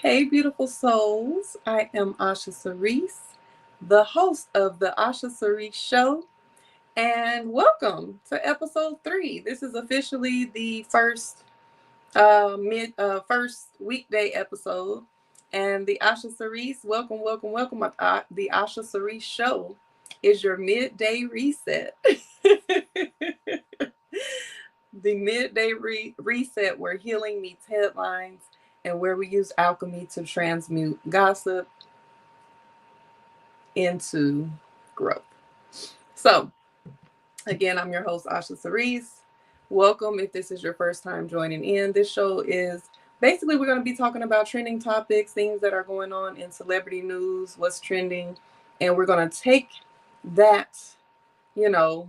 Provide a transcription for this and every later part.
Hey, beautiful souls. I am Osha Cerese, the host of the Osha Cerese Show, and welcome to episode 3. This is officially the first weekday episode, and the Osha Cerese, welcome. The Osha Cerese Show is your midday reset. The midday reset where healing meets headlines and where we use alchemy to transmute gossip into growth. So, again, I'm your host, Osha Cerese. Welcome if this is your first time joining in. This show is basically we're going to be talking about trending topics, things that are going on in celebrity news, what's trending, and we're going to take that, you know,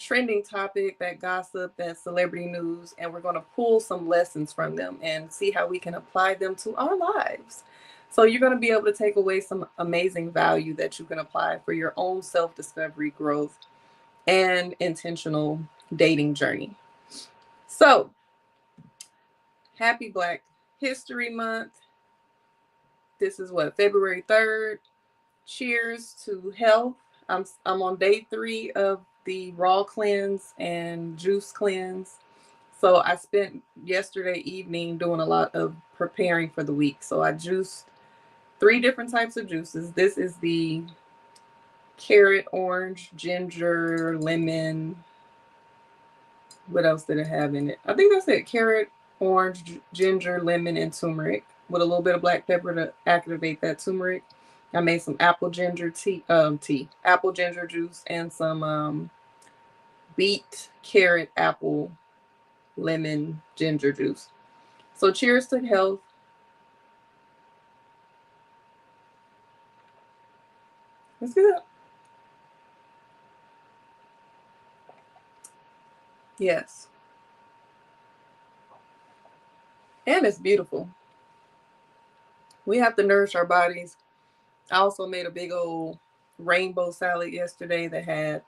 trending topic, that gossip, that celebrity news, and we're going to pull some lessons from them and see how we can apply them to our lives. So you're going to be able to take away some amazing value that you can apply for your own self-discovery, growth, and intentional dating journey. So, happy Black History Month. This is what, February 3rd. Cheers to health. I'm on day 3 of the raw cleanse and juice cleanse. So I spent yesterday evening doing a lot of preparing for the week. So I juiced 3 different types of juices. This is the carrot, orange, ginger, lemon. What else did it have in it? I think that's it. Carrot, orange, ginger, lemon, and turmeric with a little bit of black pepper to activate that turmeric. I made some apple ginger apple ginger juice, and some beet, carrot, apple, lemon, ginger juice. So cheers to health. It's good. Yes. And it's beautiful. We have to nourish our bodies. I also made a big old rainbow salad yesterday that had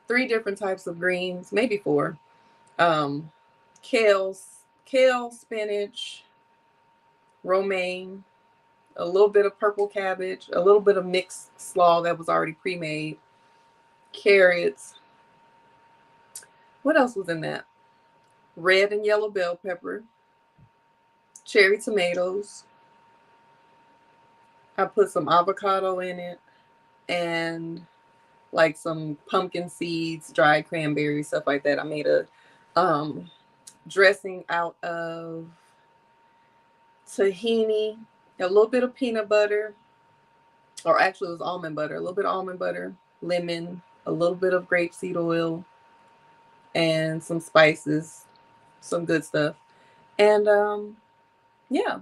3 different types of greens, maybe 4. Um, kale, spinach, romaine, a little bit of purple cabbage, a little bit of mixed slaw that was already pre-made, carrots. What else was in that? Red and yellow bell pepper, cherry tomatoes. I put some avocado in it and like some pumpkin seeds, dried cranberries, stuff like that. I made a dressing out of tahini, a little bit of peanut butter, or actually it was almond butter, a little bit of almond butter, lemon, a little bit of grapeseed oil, and some spices, some good stuff. And yeah,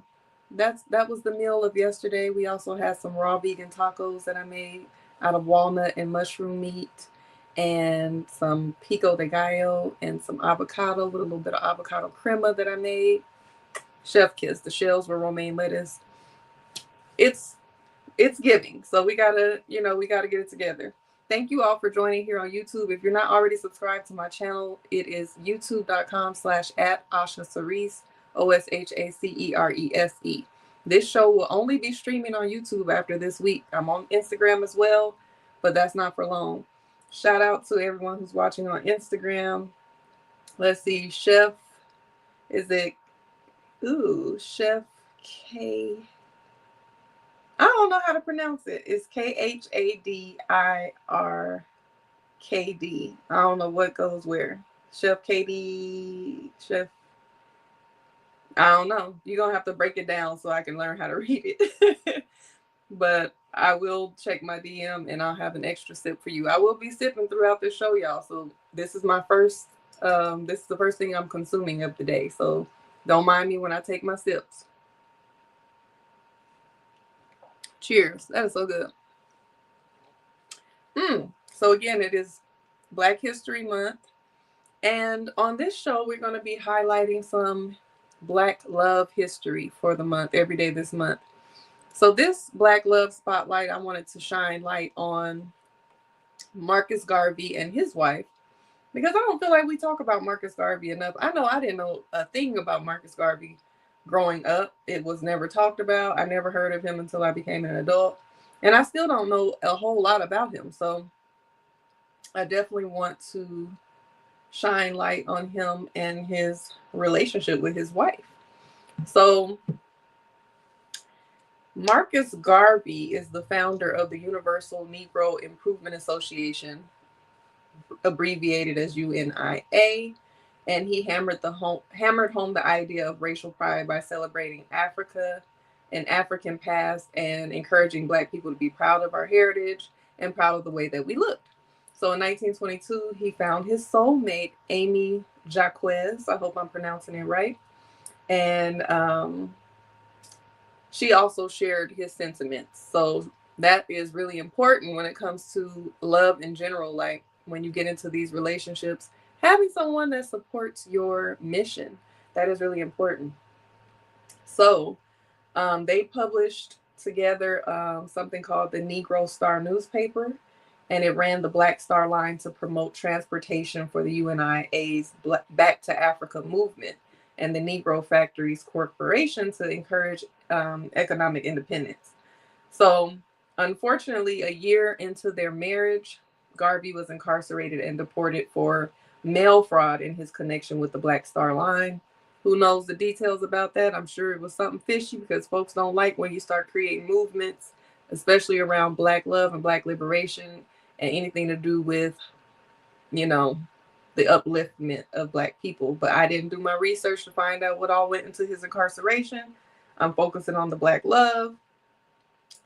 that was the meal of yesterday. We also had some raw vegan tacos that I made out of walnut and mushroom meat, and some pico de gallo, and some avocado with a little bit of avocado crema that I made. Chef kiss. The shells were romaine lettuce. It's giving. So we gotta get it together. Thank you all for joining here on YouTube. If you're not already subscribed to my channel, it is youtube.com/@Osha Cerese, OSHACERESE. This show will only be streaming on YouTube after this week. I'm on Instagram as well, but that's not for long. Shout out to everyone who's watching on Instagram. Let's see, Chef, is it, Chef K, I don't know how to pronounce it. It's KHADIRKD. I don't know what goes where. Chef KD, Chef. I don't know. You're going to have to break it down so I can learn how to read it. But I will check my DM and I'll have an extra sip for you. I will be sipping throughout the show, y'all. So this is this is the first thing I'm consuming of the day. So don't mind me when I take my sips. Cheers. That is so good. So again, it is Black History Month. And on this show, we're going to be highlighting some Black love history for the month, every day this month. So this Black love spotlight, I wanted to shine light on Marcus Garvey and his wife, because I don't feel like we talk about Marcus Garvey enough. I know I didn't know a thing about Marcus Garvey growing up. It was never talked about. I never heard of him until I became an adult. And I still don't know a whole lot about him. So I definitely want to shine light on him and his relationship with his wife. So Marcus Garvey is the founder of the Universal Negro Improvement Association, abbreviated as UNIA, and he hammered home the idea of racial pride by celebrating Africa and African past and encouraging Black people to be proud of our heritage and proud of the way that we looked. So in 1922, he found his soulmate, Amy Jaquez. I hope I'm pronouncing it right. And she also shared his sentiments. So that is really important when it comes to love in general. Like when you get into these relationships, having someone that supports your mission, that is really important. So they published together something called the Negro Star newspaper, and it ran the Black Star line to promote transportation for the UNIA's Back to Africa movement and the Negro Factories Corporation to encourage economic independence. So, unfortunately, a year into their marriage, Garvey was incarcerated and deported for mail fraud in his connection with the Black Star line. Who knows the details about that? I'm sure it was something fishy because folks don't like when you start creating movements, especially around Black love and Black liberation and anything to do with, you know, the upliftment of Black people. But I didn't do my research to find out what all went into his incarceration. I'm focusing on the Black love.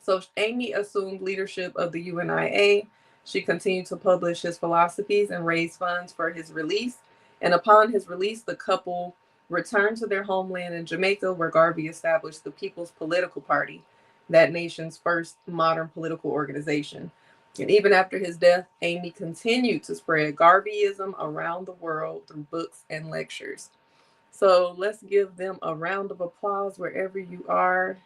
So Amy assumed leadership of the UNIA. She continued to publish his philosophies and raise funds for his release. And upon his release, the couple returned to their homeland in Jamaica, where Garvey established the People's Political Party, that nation's first modern political organization. And even after his death, Amy continued to spread Garveyism around the world through books and lectures. So let's give them a round of applause wherever you are.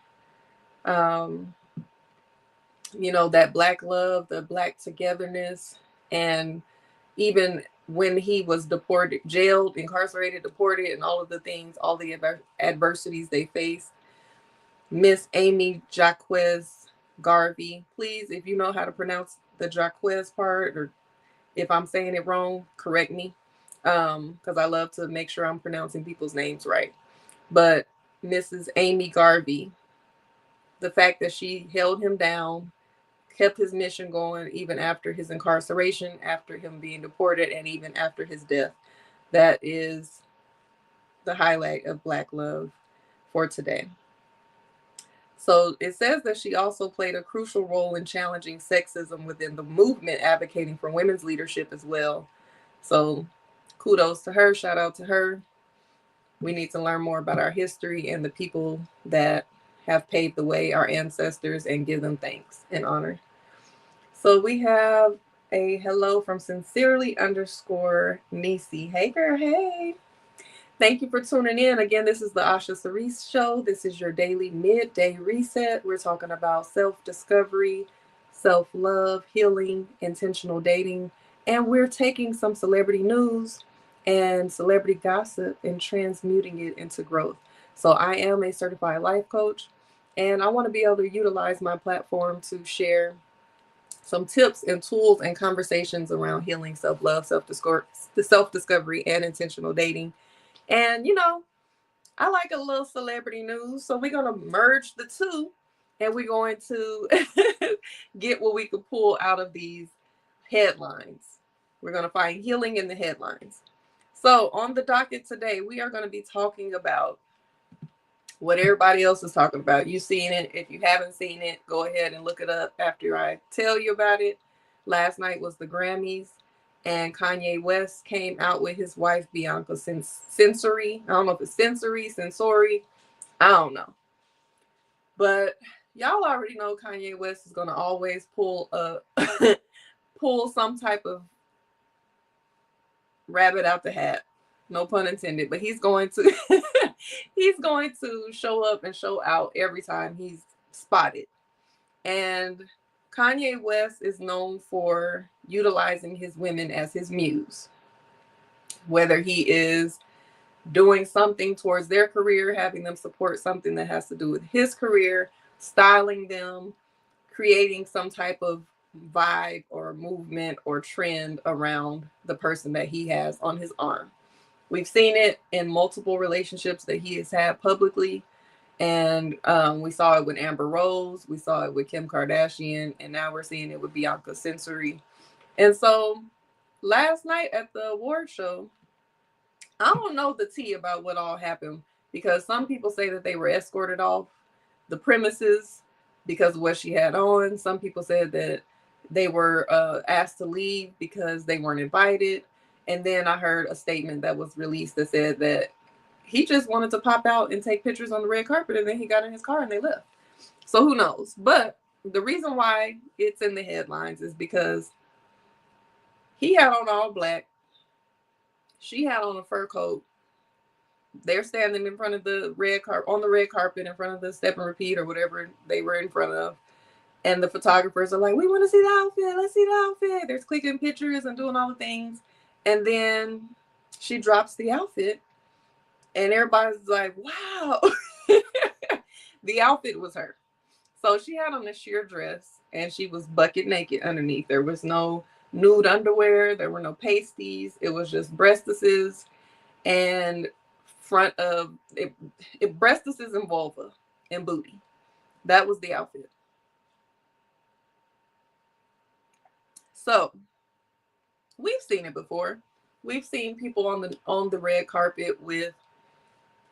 You know, that Black love, the Black togetherness, and even when he was deported, jailed, incarcerated, deported, and all of the things, all the adversities they faced. Miss Amy Jaquez Garvey, please, if you know how to pronounce the Jaquez part, or if I'm saying it wrong, correct me, because I love to make sure I'm pronouncing people's names right. But Mrs. Amy Garvey, the fact that she held him down, kept his mission going even after his incarceration, after him being deported, and even after his death. That is the highlight of Black love for today. So it says that she also played a crucial role in challenging sexism within the movement, advocating for women's leadership as well. So kudos to her, shout out to her. We need to learn more about our history and the people that have paved the way, our ancestors, and give them thanks and honor. So we have a hello from Sincerely_Nisi. Hey girl, hey. Thank you for tuning in. Again, this is the Osha Cerese Show. This is your daily midday reset. We're talking about self-discovery, self-love, healing, intentional dating, and we're taking some celebrity news and celebrity gossip and transmuting it into growth. So I am a certified life coach, and I want to be able to utilize my platform to share some tips and tools and conversations around healing, self-love, self-discovery, and intentional dating. And, you know, I like a little celebrity news. So we're going to merge the two and we're going to get what we can pull out of these headlines. We're going to find healing in the headlines. So on the docket today, we are going to be talking about what everybody else is talking about. You've seen it. If you haven't seen it, go ahead and look it up after I tell you about it. Last night was the Grammys, and Kanye West came out with his wife, Bianca Censori. I don't know if it's Censori. I don't know. But y'all already know Kanye West is going to always pull some type of rabbit out the hat. No pun intended, but he's going to he's going to show up and show out every time he's spotted. And Kanye West is known for utilizing his women as his muse. Whether he is doing something towards their career, having them support something that has to do with his career, styling them, creating some type of vibe or movement or trend around the person that he has on his arm. We've seen it in multiple relationships that he has had publicly. And we saw it with Amber Rose, we saw it with Kim Kardashian, and now we're seeing it with Bianca Censori. And so last night at the award show, I don't know the tea about what all happened, because some people say that they were escorted off the premises because of what she had on. Some people said that they were asked to leave because they weren't invited. And then I heard a statement that was released that said that he just wanted to pop out and take pictures on the red carpet, and then he got in his car and they left. So who knows? But the reason why it's in the headlines is because he had on all black. She had on a fur coat. They're standing in front of the red carpet, on the red carpet, in front of the step and repeat or whatever they were in front of. And the photographers are like, we want to see the outfit. Let's see the outfit. They're clicking pictures and doing all the things. And then she drops the outfit. And everybody's like, wow. The outfit was her. So she had on a sheer dress and she was bucket naked underneath. There was no nude underwear. There were no pasties. It was just breastises and front of it, breastises and vulva and booty. That was the outfit. So we've seen it before. We've seen people on the red carpet with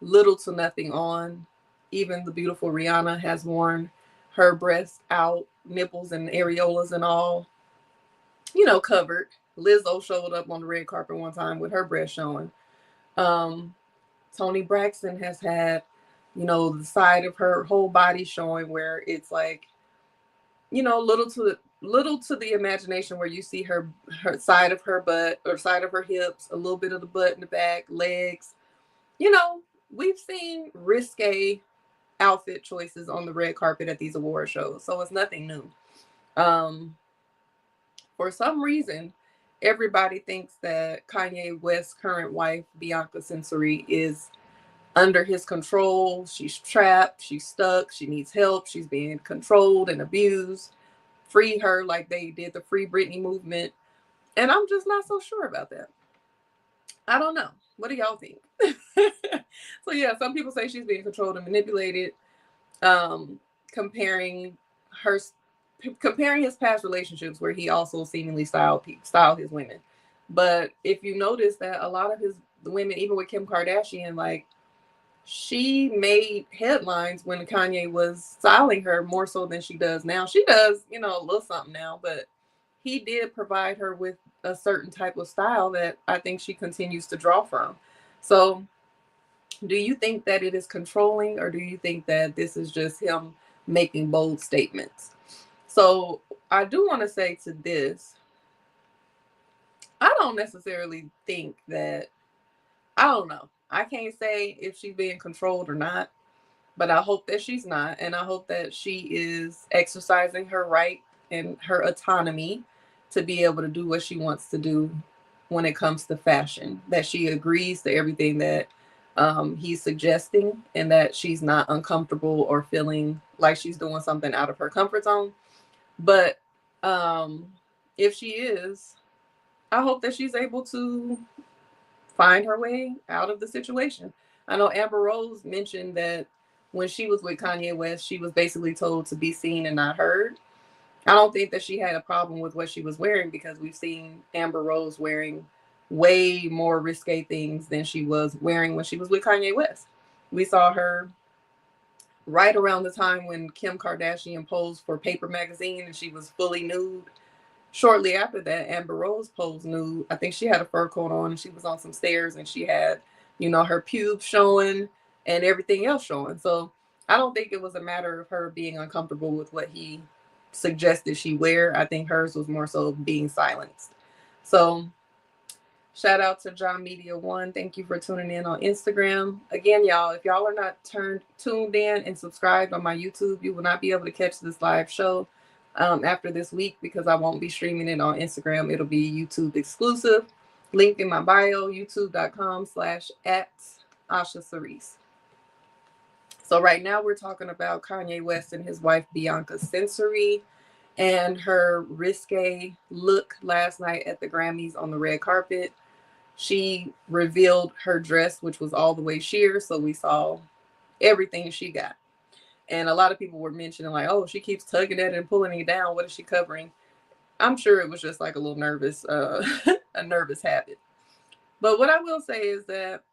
little to nothing on. Even the beautiful Rihanna has worn her breasts out, nipples and areolas and all, covered. Lizzo showed up on the red carpet one time with her breast showing. Toni Braxton has had, the side of her whole body showing, where it's like, little to the imagination, where you see her side of her butt or side of her hips, a little bit of the butt in the back, legs. We've seen risque outfit choices on the red carpet at these award shows, so it's nothing new. For some reason, everybody thinks that Kanye West's current wife, Bianca Censori, is under his control. She's trapped, she's stuck, she needs help, she's being controlled and abused. Free her, like they did the Free Britney movement. And I'm just not so sure about that. I don't know. What do y'all think? So yeah, some people say she's being controlled and manipulated, comparing his past relationships, where he also seemingly styled his women. But if you notice that a lot of the women, even with Kim Kardashian, like, she made headlines when Kanye was styling her more so than she does now. She does, a little something now, but he did provide her with a certain type of style that I think she continues to draw from. So do you think that it is controlling, or do you think that this is just him making bold statements? So I do want to say to this, I don't necessarily think that, I don't know. I can't say if she's being controlled or not, but I hope that she's not. And I hope that she is exercising her right and her autonomy to be able to do what she wants to do when it comes to fashion, that she agrees to everything that he's suggesting, and that she's not uncomfortable or feeling like she's doing something out of her comfort zone. But if she is, I hope that she's able to find her way out of the situation. I know Amber Rose mentioned that when she was with Kanye West, she was basically told to be seen and not heard. I don't think that she had a problem with what she was wearing, because we've seen Amber Rose wearing way more risque things than she was wearing when she was with Kanye West. We saw her right around the time when Kim Kardashian posed for Paper magazine and she was fully nude. Shortly after that, Amber Rose posed nude. I think she had a fur coat on and she was on some stairs and she had, her pubes showing and everything else showing. So I don't think it was a matter of her being uncomfortable with what he suggested she wear. I think hers was more so being silenced. So shout out to John Media One. Thank you for tuning in on Instagram. Again, y'all, if y'all are not tuned in and subscribed on my YouTube, you will not be able to catch this live show after this week, because I won't be streaming it on Instagram. It'll be YouTube exclusive. Link in my bio, youtube.com/@ Osha Cerese. So right now we're talking about Kanye West and his wife Bianca Censori and her risque look last night at the Grammys on the red carpet. She revealed her dress, which was all the way sheer, so we saw everything she got. And a lot of people were mentioning like, oh, she keeps tugging at it and pulling it down. What is she covering? I'm sure it was just like a little nervous, a nervous habit. But what I will say is that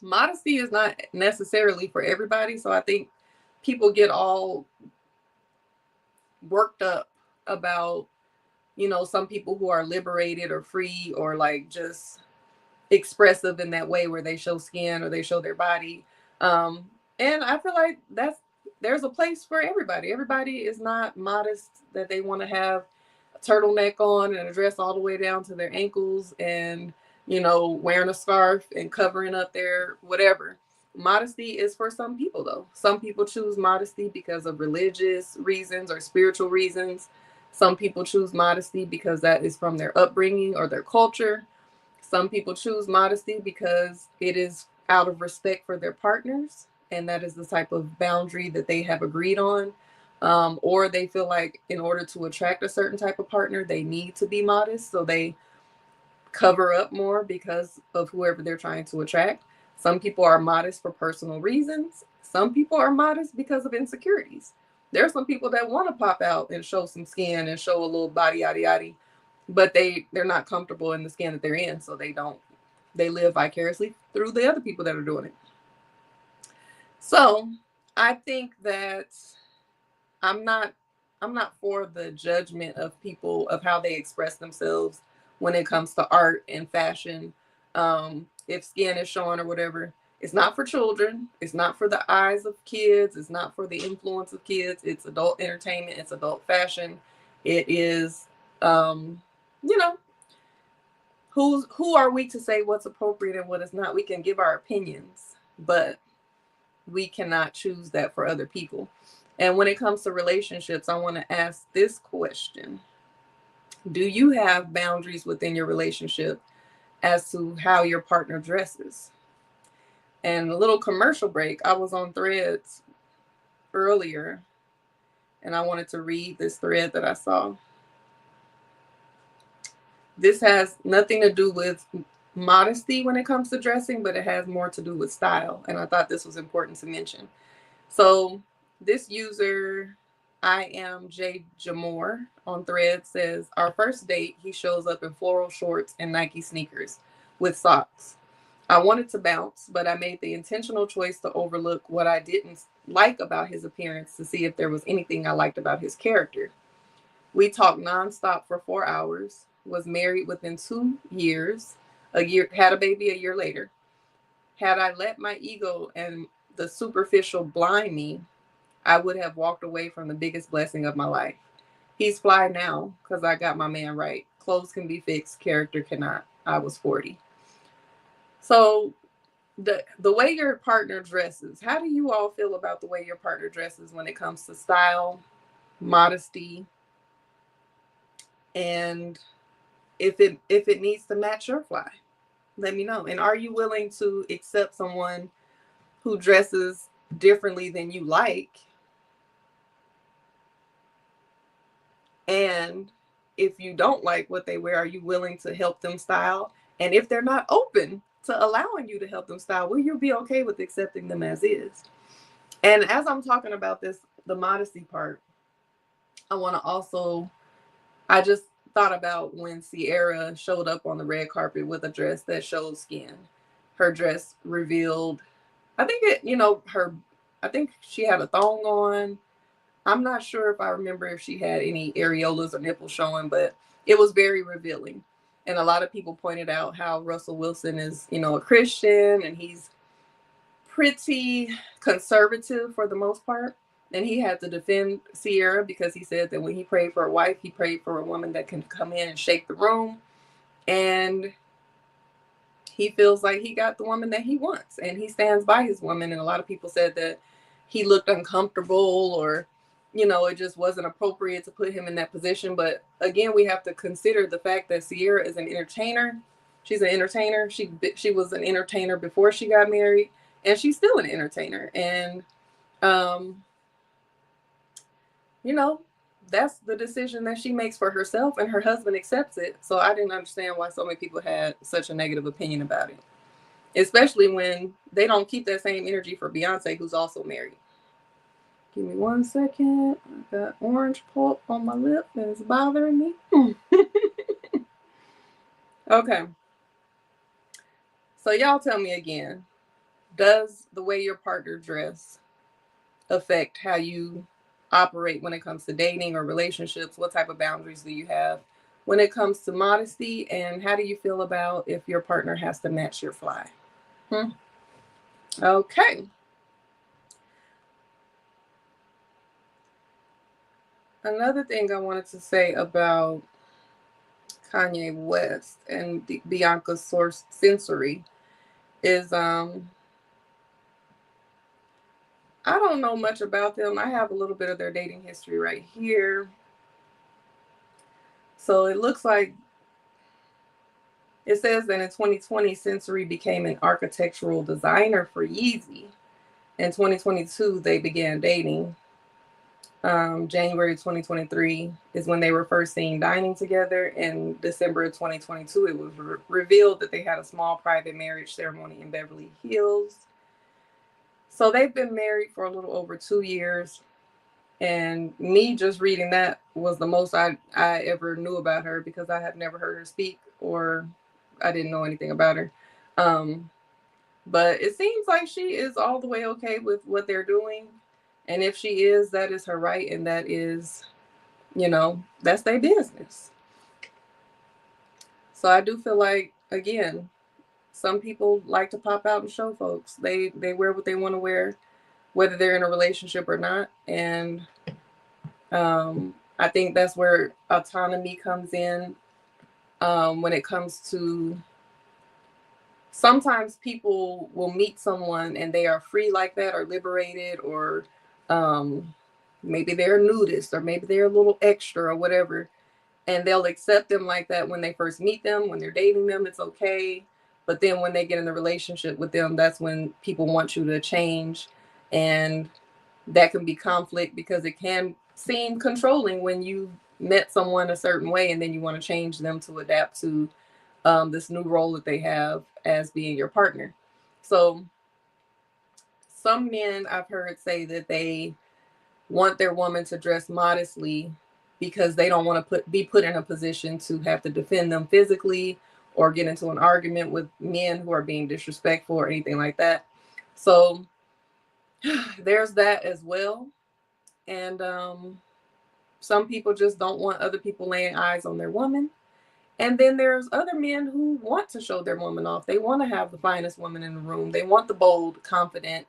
modesty is not necessarily for everybody. So I think people get all worked up about, you know, some people who are liberated or free or like just expressive in that way where they show skin or they show their body. And I feel like there's a place for everybody. Everybody is not modest that they want to have a turtleneck on and a dress all the way down to their ankles and, you know, wearing a scarf and covering up their whatever. Modesty is for some people, though. Some people choose modesty because of religious reasons or spiritual reasons. Some people choose modesty because that is from their upbringing or their culture. Some people choose modesty because it is out of respect for their partners, and that is the type of boundary that they have agreed on. Or they feel like in order to attract a certain type of partner, they need to be modest, so they cover up more because of whoever they're trying to attract. Some people are modest for personal reasons. Some people are modest because of insecurities. There are some people that want to pop out and show some skin and show a little body, yada yada, but they're not comfortable in the skin that they're in, so they live vicariously through the other people that are doing it. So I think that I'm not for the judgment of people of how they express themselves when it comes to art and fashion. If skin is showing or whatever, it's not for children. It's not for the eyes of kids. It's not for the influence of kids. It's adult entertainment. It's adult fashion. It is, you know, who are we to say what's appropriate and what is not? We can give our opinions, but we cannot choose that for other people. And when it comes to relationships, I want to ask this question. Do you have boundaries within your relationship as to how your partner dresses? And a little commercial break, I was on Threads earlier, and I wanted to read this thread that I saw. This has nothing to do with modesty when it comes to dressing, but it has more to do with style. And I thought this was important to mention. So this user, I am J Jamore on Thread, says, our first date, he shows up in floral shorts and Nike sneakers with socks. I wanted to bounce, but I made the intentional choice to overlook what I didn't like about his appearance to see if there was anything I liked about his character. We talked nonstop for 4 hours, was married within 2 years, had a baby a year later. Had I let my ego and the superficial blind me, I would have walked away from the biggest blessing of my life. He's fly now because I got my man right. Clothes can be fixed, character cannot. I was 40. So the way your partner dresses, how do you all feel about the way your partner dresses when it comes to style, modesty, and if it needs to match your fly? Let me know. And are you willing to accept someone who dresses differently than you like? And if you don't like what they wear, are you willing to help them style? And if they're not open to allowing you to help them style, will you be okay with accepting them as is? And as I'm talking about this, the modesty part, I just thought about when Ciara showed up on the red carpet with a dress that showed skin. Her dress revealed, I think she had a thong on. I'm not sure if I remember if she had any areolas or nipples showing, but it was very revealing. And a lot of people pointed out how Russell Wilson is, a Christian, and he's pretty conservative for the most part. And he had to defend Ciara because he said that when he prayed for a wife, he prayed for a woman that can come in and shake the room. And he feels like he got the woman that he wants, and he stands by his woman. And a lot of people said that he looked uncomfortable, or it just wasn't appropriate to put him in that position. But again, we have to consider the fact that Ciara is an entertainer. She's an entertainer. She was an entertainer before she got married, and she's still an entertainer. And you know, that's the decision that she makes for herself, and her husband accepts it. So I didn't understand why so many people had such a negative opinion about it, especially when they don't keep that same energy for Beyonce, who's also married. Give me 1 second. I got orange pulp on my lip that is bothering me. Okay. So y'all tell me again, does the way your partner dress affect how you operate when it comes to dating or relationships? What type of boundaries do you have when it comes to modesty? And how do you feel about if your partner has to match your fly? Okay. Another thing I wanted to say about Kanye West and Bianca's source Censori is I don't know much about them. I have a little bit of their dating history right here. So it looks like it says that in 2020, Censori became an architectural designer for Yeezy. In 2022, they began dating. January 2023 is when they were first seen dining together. In December of 2022, it was revealed that they had a small private marriage ceremony in Beverly Hills. So they've been married for a little over 2 years. And me just reading that was the most I ever knew about her, because I have never heard her speak, or I didn't know anything about her. But it seems like she is all the way okay with what they're doing. And if she is, that is her right. And that is, that's their business. So I do feel like, again, some people like to pop out and show folks. They wear what they want to wear, whether they're in a relationship or not. And I think that's where autonomy comes in. When it comes to, sometimes people will meet someone and they are free like that, or liberated, or maybe they're a nudist, or maybe they're a little extra or whatever, and they'll accept them like that when they first meet them. When they're dating them, it's okay. But then when they get in the relationship with them, that's when people want you to change. And that can be conflict, because it can seem controlling when you met someone a certain way and then you want to change them to adapt to this new role that they have as being your partner. So some men I've heard say that they want their woman to dress modestly because they don't want to be put in a position to have to defend them physically, or get into an argument with men who are being disrespectful or anything like that. So there's that as well. And some people just don't want other people laying eyes on their woman. And then there's other men who want to show their woman off. They want to have the finest woman in the room. They want the bold, confident,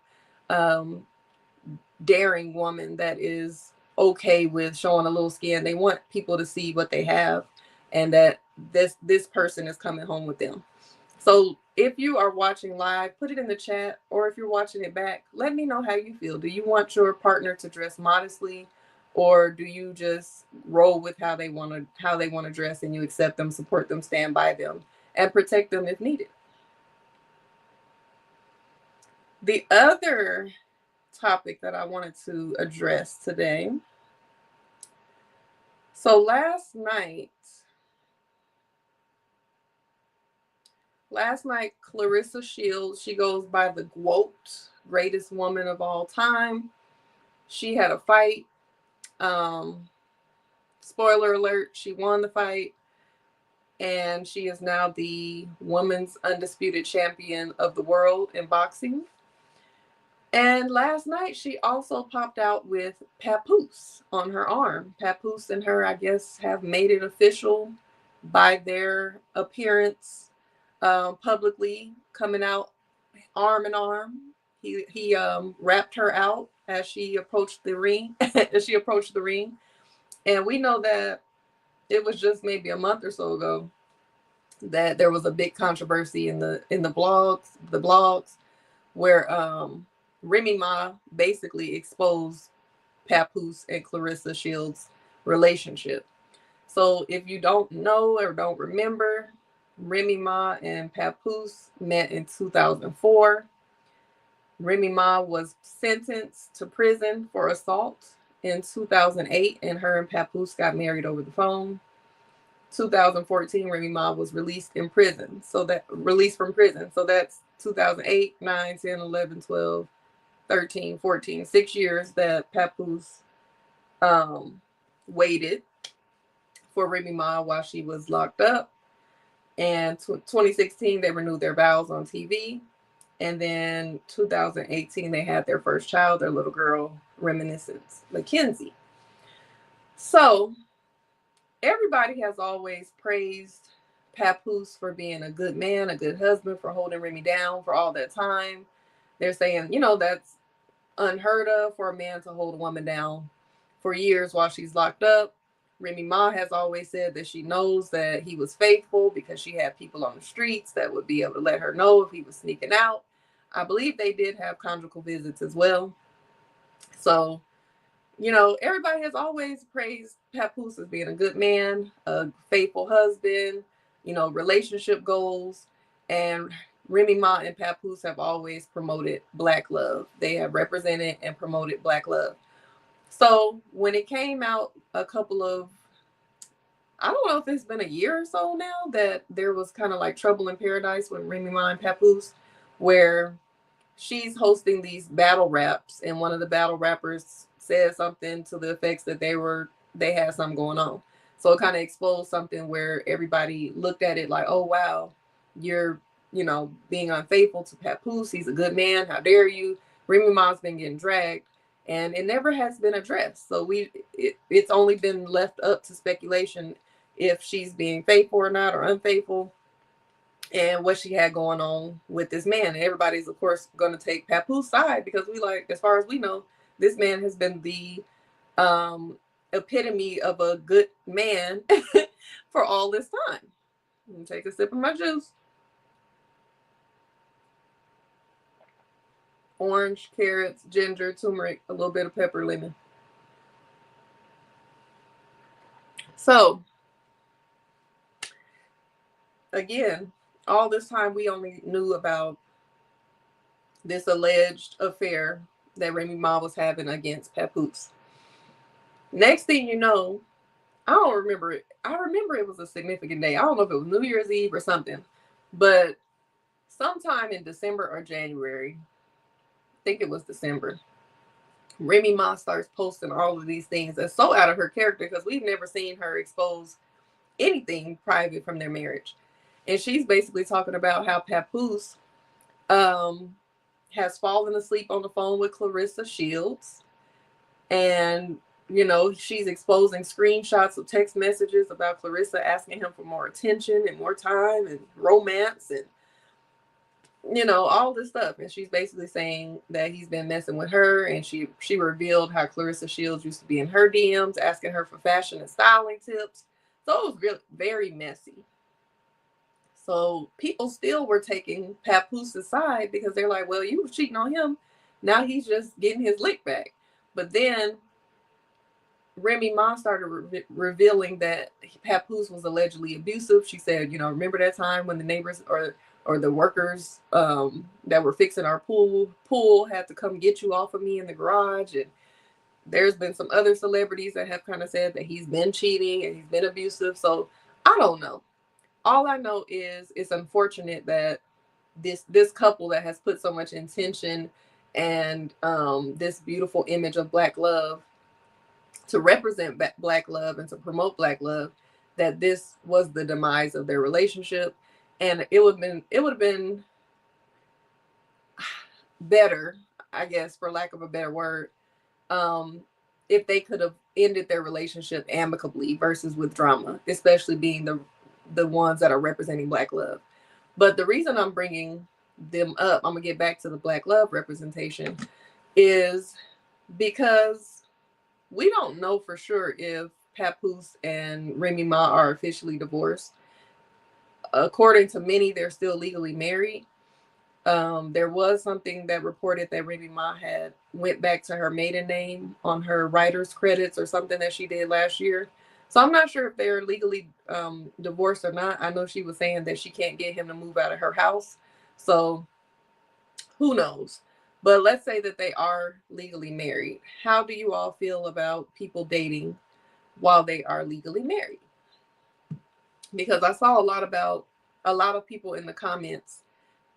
daring woman that is okay with showing a little skin. They want people to see what they have, and that this person is coming home with them. So if you are watching live, put it in the chat, or if you're watching it back, let me know how you feel. Do you want your partner to dress modestly, or do you just roll with how they want to dress, and you accept them, support them, stand by them, and protect them if needed? The other topic that I wanted to address today. So last night, Claressa Shields, she goes by the GWOAT, greatest woman of all time. She had a fight. Spoiler alert, she won the fight. And she is now the women's undisputed champion of the world in boxing. And last night, she also popped out with Papoose on her arm. Papoose and her, I guess, have made it official by their appearance publicly, coming out arm in arm. He wrapped her out as she approached the ring. And we know that it was just maybe a month or so ago that there was a big controversy in the blogs where Remy Ma basically exposed Papoose and Claressa Shields' relationship. So if you don't know or don't remember, Remy Ma and Papoose met in 2004. Remy Ma was sentenced to prison for assault in 2008, and her and Papoose got married over the phone. 2014, Remy Ma was released from prison. So that's 2008, 9, 10, 11, 12, 13, 14, 6 years that Papoose waited for Remy Ma while she was locked up. And 2016, they renewed their vows on TV. And then 2018, they had their first child, their little girl, Reminiscence Mackenzie. So everybody has always praised Papoose for being a good man, a good husband, for holding Remy down for all that time. They're saying, that's unheard of for a man to hold a woman down for years while she's locked up. Remy Ma has always said that she knows that he was faithful because she had people on the streets that would be able to let her know if he was sneaking out. I believe they did have conjugal visits as well. So, everybody has always praised Papoose as being a good man, a faithful husband, relationship goals. And Remy Ma and Papoose have always promoted Black love. They have represented and promoted Black love. So when it came out I don't know if it's been a year or so now, that there was kind of like Trouble in Paradise with Remy Ma and Papoose, where she's hosting these battle raps, and one of the battle rappers said something to the effects that they had something going on. So it kind of exposed something where everybody looked at it like, oh wow, you're being unfaithful to Papoose. He's a good man. How dare you? Remy Ma's been getting dragged, and it never has been addressed. So it's only been left up to speculation if she's being faithful or not, or unfaithful, and what she had going on with this man. And everybody's, of course, going to take Papoose side because as far as we know, this man has been the epitome of a good man for all this time. I'm take a sip of my juice. Orange, carrots, ginger, turmeric, a little bit of pepper, lemon. So, again, all this time we only knew about this alleged affair that Remy Ma was having against Papoose. Next thing you know, I don't remember it. I remember it was a significant day. I don't know if it was New Year's Eve or something, but sometime in December or January, I think it was December, Remy Ma starts posting all of these things that's so out of her character, because we've never seen her expose anything private from their marriage. And she's basically talking about how Papoose has fallen asleep on the phone with Claressa Shields. And, she's exposing screenshots of text messages about Claressa asking him for more attention and more time and romance and, all this stuff. And she's basically saying that he's been messing with her. And she revealed how Claressa Shields used to be in her DMs asking her for fashion and styling tips. So it was really very messy. So people still were taking Papoose's side because they're like, well, you were cheating on him. Now he's just getting his lick back. But then Remy Ma started revealing that Papoose was allegedly abusive. She said, remember that time when the neighbors or the workers that were fixing our pool had to come get you off of me in the garage. And there's been some other celebrities that have kind of said that he's been cheating and he's been abusive. So I don't know. All I know is it's unfortunate that this couple that has put so much intention and this beautiful image of Black love to represent Black love and to promote Black love, that this was the demise of their relationship. And it would have been better, I guess, for lack of a better word, if they could have ended their relationship amicably versus with drama, especially being the ones that are representing Black love. But the reason I'm bringing them up, I'm gonna get back to the Black love representation, is because we don't know for sure if Papoose and Remy Ma are officially divorced. According to many, they're still legally married. There was something that reported that Remy Ma went back to her maiden name on her writer's credits or something that she did last year. So I'm not sure if they're legally divorced or not. I know she was saying that she can't get him to move out of her house. So who knows? But let's say that they are legally married. How do you all feel about people dating while they are legally married? Because I saw a lot of people in the comments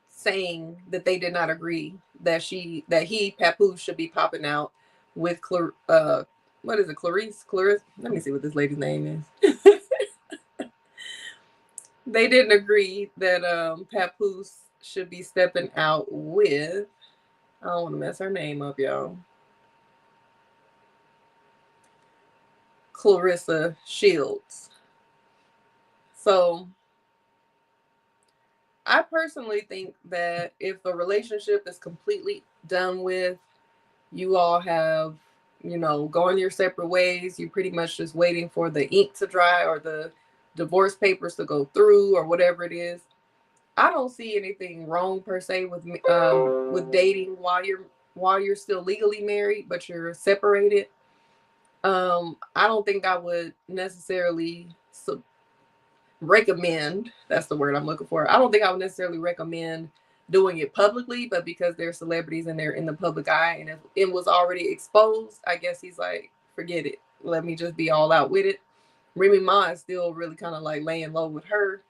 saying that they did not agree that Papoose should be popping out with what is it, Clarissa? Let me see what this lady's name is. They didn't agree that Papoose should be stepping out with, I don't want to mess her name up, y'all, Claressa Shields. So I personally think that if a relationship is completely done with, you all have, going your separate ways, you're pretty much just waiting for the ink to dry or the divorce papers to go through or whatever it is. I don't see anything wrong per se with dating while you're still legally married, but you're separated. I don't think I would necessarily recommend, that's the word I'm looking for. I don't think I would necessarily recommend doing it publicly, but because they're celebrities and they're in the public eye and if it was already exposed, I guess he's like, forget it. Let me just be all out with it. Remy Ma is still really kind of like laying low with her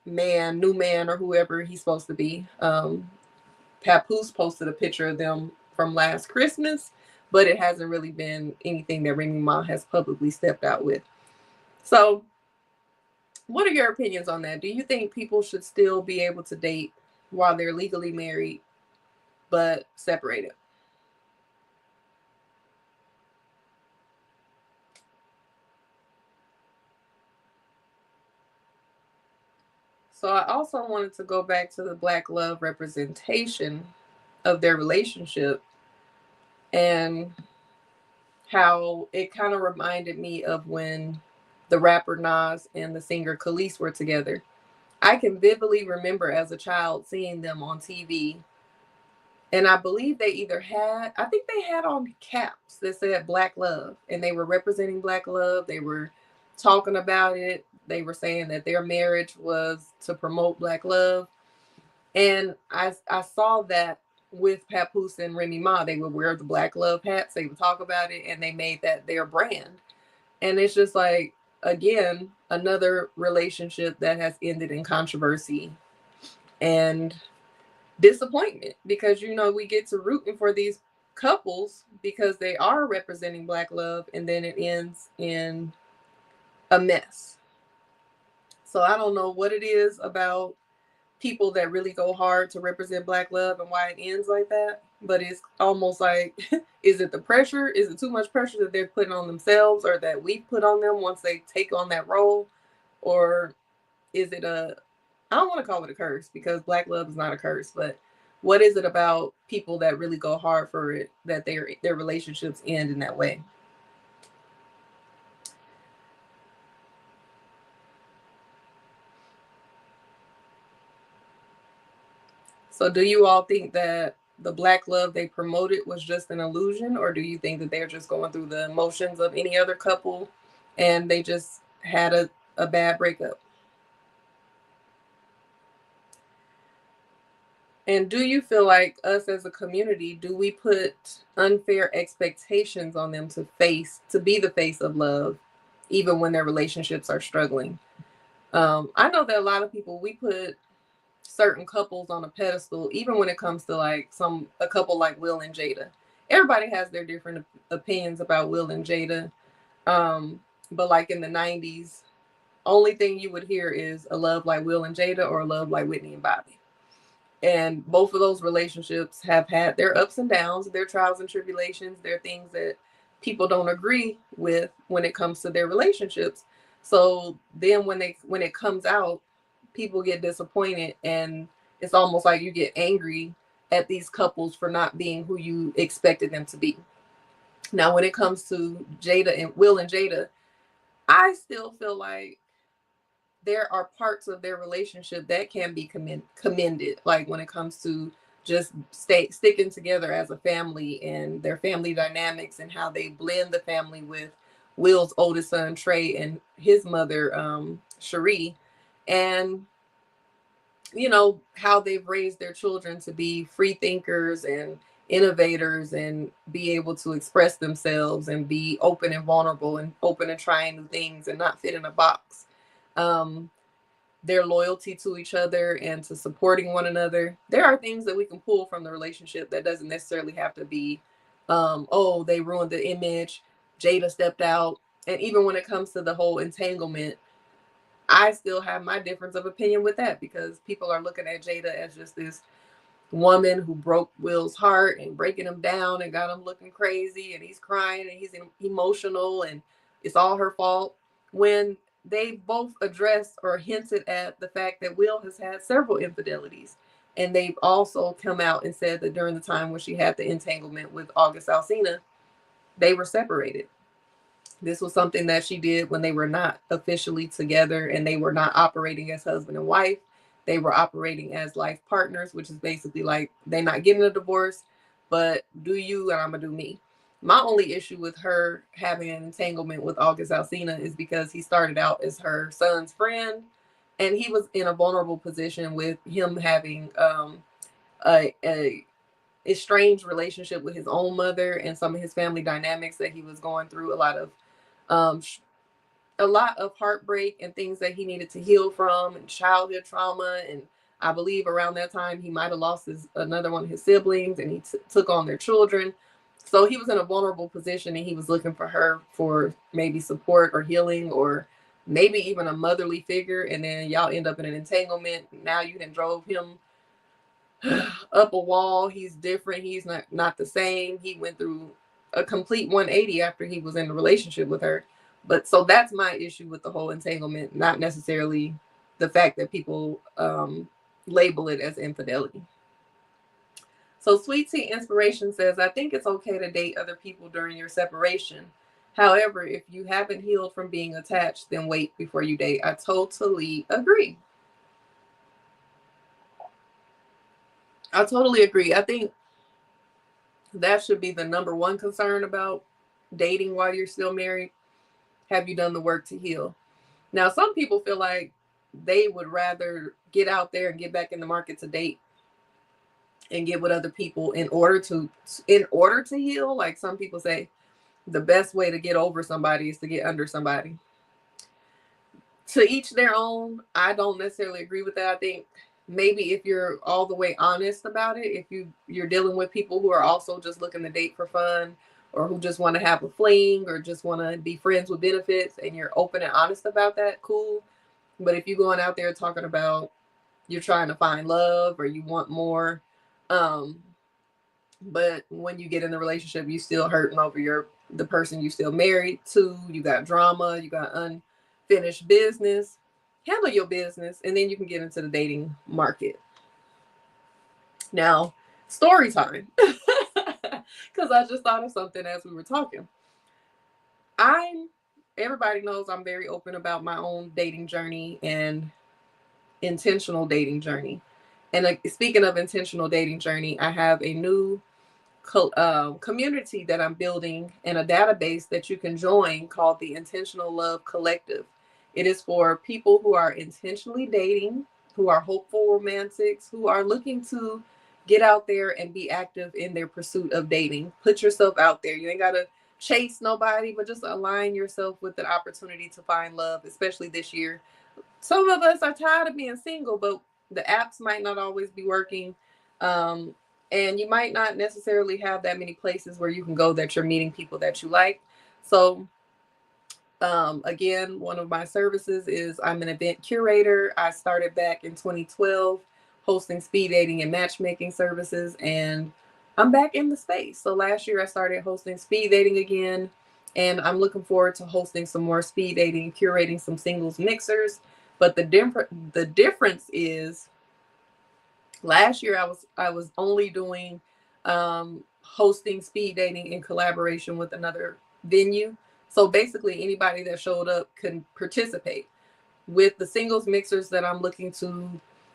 new man or whoever he's supposed to be. Papoose posted a picture of them from last Christmas, but it hasn't really been anything that Remy Ma has publicly stepped out with. So what are your opinions on that? Do you think people should still be able to date while they're legally married but separated? So I also wanted to go back to the Black love representation of their relationship and how it kind of reminded me of when the rapper Nas and the singer Khalees were together. I can vividly remember as a child seeing them on TV. And I believe I think they had on caps that said Black love, and they were representing Black love. They were talking about it. They were saying that their marriage was to promote Black love. And I saw that with Papoose and Remy Ma. They would wear the Black love hats. They would talk about it, and they made that their brand. And it's just like, again, another relationship that has ended in controversy and disappointment because, we get to rooting for these couples because they are representing Black love, and then it ends in a mess. So I don't know what it is about people that really go hard to represent Black love and why it ends like that. But it's almost like, is it the pressure? Is it too much pressure that they're putting on themselves or that we put on them once they take on that role? Or is it I don't want to call it a curse because Black love is not a curse, but what is it about people that really go hard for it that their relationships end in that way? So do you all think that the Black love they promoted was just an illusion, or do you think that they're just going through the emotions of any other couple and they just had a bad breakup? And do you feel like us as a community, do we put unfair expectations on them to be the face of love, even when their relationships are struggling? I know that a lot of people, we put certain couples on a pedestal, even when it comes to like a couple like Will and Jada. Everybody has their different opinions about Will and Jada. But like in the 90s, only thing you would hear is a love like Will and Jada or a love like Whitney and Bobby. And both of those relationships have had their ups and downs, their trials and tribulations, their things that people don't agree with when it comes to their relationships. So then when it comes out, people get disappointed and it's almost like you get angry at these couples for not being who you expected them to be. Now, when it comes to Will and Jada, I still feel like there are parts of their relationship that can be commended, like when it comes to just sticking together as a family and their family dynamics and how they blend the family with Will's oldest son, Trey, and his mother, Cherie, and you know, how they've raised their children to be free thinkers and innovators and be able to express themselves and be open and vulnerable and open and trying new things and not fit in a box. Their loyalty to each other and to supporting one another. There are things that we can pull from the relationship that doesn't necessarily have to be, oh, they ruined the image, Jada stepped out. And even when it comes to the whole entanglement, I still have my difference of opinion with that, because people are looking at Jada as just this woman who broke Will's heart and breaking him down and got him looking crazy, and he's crying and he's emotional and it's all her fault, when they both addressed or hinted at the fact that Will has had several infidelities. And they've also come out and said that during the time when she had the entanglement with August Alsina, they were separated. This was something that she did when they were not officially together and they were not operating as husband and wife. They were operating as life partners, which is basically like they're not getting a divorce, but do you and I'm going to do me. My only issue with her having an entanglement with August Alsina is because he started out as her son's friend, and he was in a vulnerable position with him having a estranged relationship with his own mother and some of his family dynamics that he was going through, um, a lot of heartbreak and things that he needed to heal from, and childhood trauma. And I believe around that time he might have lost another one of his siblings, and he took on their children. So he was in a vulnerable position, and he was looking for her for maybe support or healing or maybe even a motherly figure. And then y'all end up in an entanglement. Now you done drove him up a wall. He's different. He's not the same. He went through a complete 180 after he was in a relationship with her. But so that's my issue with the whole entanglement, not necessarily the fact that people label it as infidelity. So Sweet Tea Inspiration says, I think it's okay to date other people during your separation. However, if you haven't healed from being attached, then wait before you date. I totally agree. I totally agree. I think that should be the number one concern about dating while you're still married. Have you done the work to heal? Now, some people feel like they would rather get out there and get back in the market to date and get with other people in order to heal. Like some people say, the best way to get over somebody is to get under somebody. To each their own. I don't necessarily agree with that. I think maybe if you're all the way honest about it, if you're dealing with people who are also just looking to date for fun, or who just want to have a fling, or just want to be friends with benefits, and you're open and honest about that, cool. But if you're going out there talking about you're trying to find love or you want more, but when you get in the relationship, you still hurting over the person you still married to, you got drama, you got unfinished business, handle your business, and then you can get into the dating market. Now, story time. Because I just thought of something as we were talking. Everybody knows I'm very open about my own dating journey and intentional dating journey. And speaking of intentional dating journey, I have a new community that I'm building and a database that you can join called the Intentional Love Collective. It is for people who are intentionally dating, who are hopeful romantics, who are looking to get out there and be active in their pursuit of dating. Put yourself out there. You ain't got to chase nobody, but just align yourself with the opportunity to find love, especially this year. Some of us are tired of being single, but the apps might not always be working. And you might not necessarily have that many places where you can go that you're meeting people that you like. So again, one of my services is I'm an event curator. I started back in 2012 hosting speed dating and matchmaking services, and I'm back in the space. So last year I started hosting speed dating again, and I'm looking forward to hosting some more speed dating, curating some singles mixers. But the difference is last year I was only doing hosting speed dating in collaboration with another venue. So basically anybody that showed up can participate. With the singles mixers that I'm looking to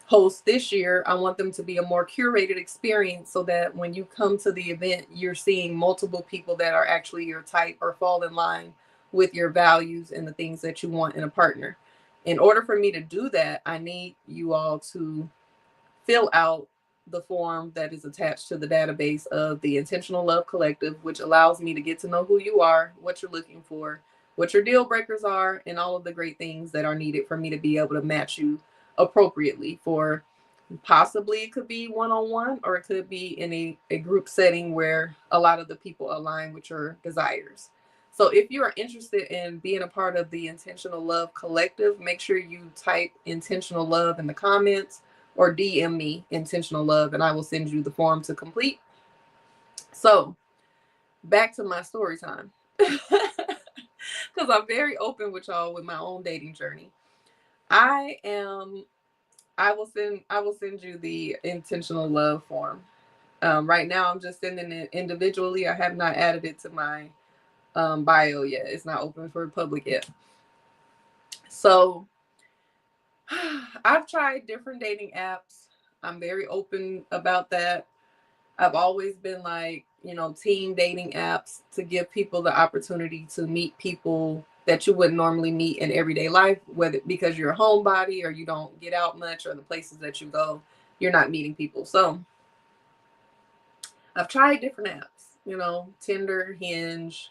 host this year, I want them to be a more curated experience so that when you come to the event, you're seeing multiple people that are actually your type or fall in line with your values and the things that you want in a partner. In order for me to do that, I need you all to fill out the form that is attached to the database of the Intentional Love Collective, which allows me to get to know who you are, what you're looking for, what your deal breakers are, and all of the great things that are needed for me to be able to match you appropriately for possibly it could be one-on-one or it could be in a group setting where a lot of the people align with your desires. So if you are interested in being a part of the Intentional Love Collective, make sure you type Intentional Love in the comments or DM me Intentional Love and I will send you the form to complete. So back to my story time. Because I'm very open with y'all with my own dating journey. I will send you the Intentional Love form. Right now I'm just sending it individually. I have not added it to my bio yet. It's not open for the public yet. So I've tried different dating apps. I'm very open about that. I've always been like, team dating apps to give people the opportunity to meet people that you wouldn't normally meet in everyday life, whether because you're a homebody or you don't get out much or the places that you go, you're not meeting people. So I've tried different apps, Tinder, Hinge,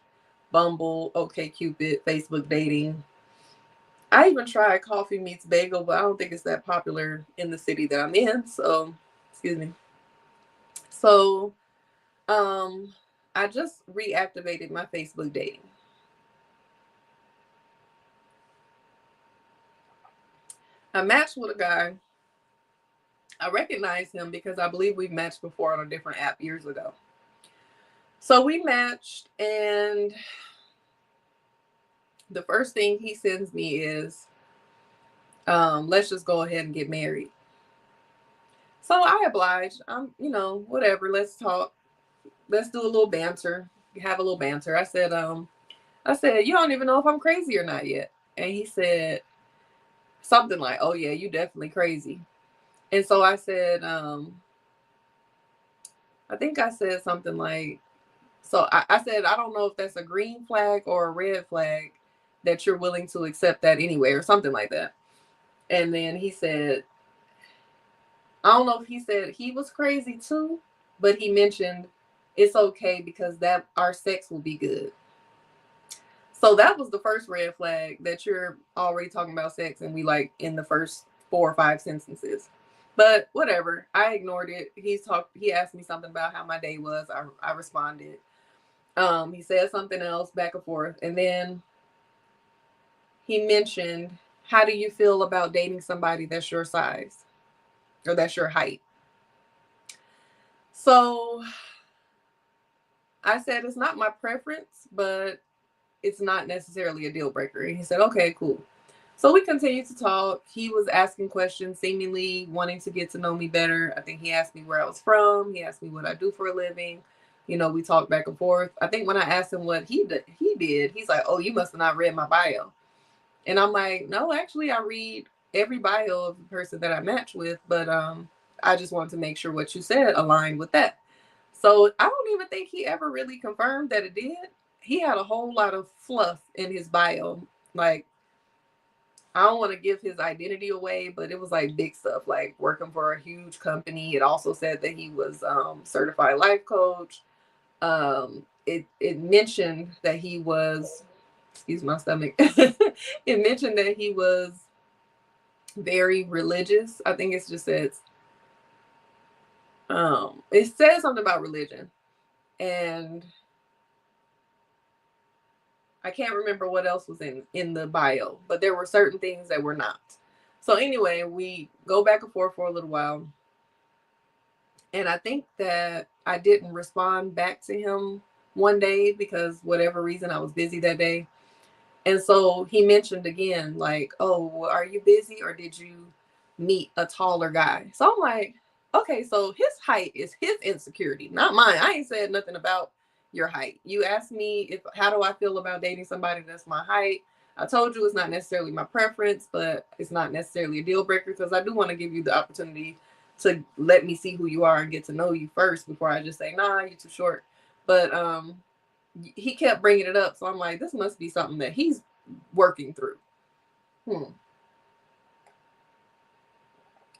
Bumble, OkCupid, Facebook dating. I even tried Coffee Meets Bagel, but I don't think it's that popular in the city that I'm in. So, excuse me. So, I just reactivated my Facebook dating. I matched with a guy. I recognize him because I believe we matched before on a different app years ago. So we matched, and the first thing he sends me is, let's just go ahead and get married. So I obliged. Whatever, let's talk. Let's do a little banter. Have a little banter. I said, you don't even know if I'm crazy or not yet. And he said something like, oh yeah, you definitely crazy. And so I said, I think I said something like, so I said, I don't know if that's a green flag or a red flag that you're willing to accept that anyway, or something like that. And then he said, I don't know if he said he was crazy too, but he mentioned it's okay because that our sex will be good. So that was the first red flag, that you're already talking about sex and we like in the first 4 or 5 sentences. But whatever, I ignored it. He asked me something about how my day was. I responded. He said something else back and forth. And then he mentioned, how do you feel about dating somebody that's your size or that's your height? So I said, it's not my preference, but it's not necessarily a deal breaker. And he said, okay, cool. So we continued to talk. He was asking questions, seemingly wanting to get to know me better. I think he asked me where I was from. He asked me what I do for a living. We talked back and forth. I think when I asked him what he did, he's like, oh, you must have not read my bio. And I'm like, no, actually, I read every bio of the person that I match with. But I just wanted to make sure what you said aligned with that. So I don't even think he ever really confirmed that it did. He had a whole lot of fluff in his bio. Like, I don't want to give his identity away, but it was like big stuff, like working for a huge company. It also said that he was certified life coach. It mentioned that he was, excuse my stomach. It mentioned that he was very religious. I think it just says, it says something about religion. And I can't remember what else was in the bio, but there were certain things that were not. So anyway, we go back and forth for a little while. And I think that I didn't respond back to him one day because whatever reason I was busy that day. And so he mentioned again, like, oh, are you busy or did you meet a taller guy? So I'm like, okay, so his height is his insecurity, not mine. I ain't said nothing about your height. You asked me how do I feel about dating somebody that's my height. I told you it's not necessarily my preference, but it's not necessarily a deal breaker because I do want to give you the opportunity to let me see who you are and get to know you first before I just say, nah, you're too short. But he kept bringing it up. So I'm like, this must be something that he's working through.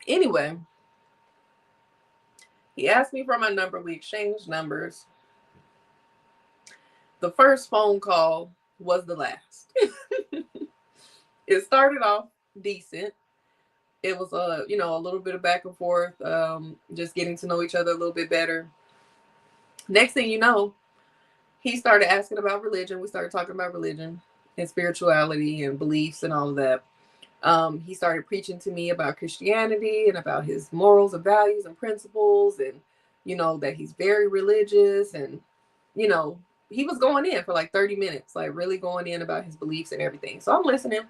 Anyway, he asked me for my number. We exchanged numbers. The first phone call was the last. It started off decent. It was a little bit of back and forth, just getting to know each other a little bit better. Next thing you know, he started asking about religion. We started talking about religion and spirituality and beliefs and all of that. He started preaching to me about Christianity and about his morals and values and principles, and that he's very religious, and he was going in for like 30 minutes, like really going in about his beliefs and everything. So I'm listening,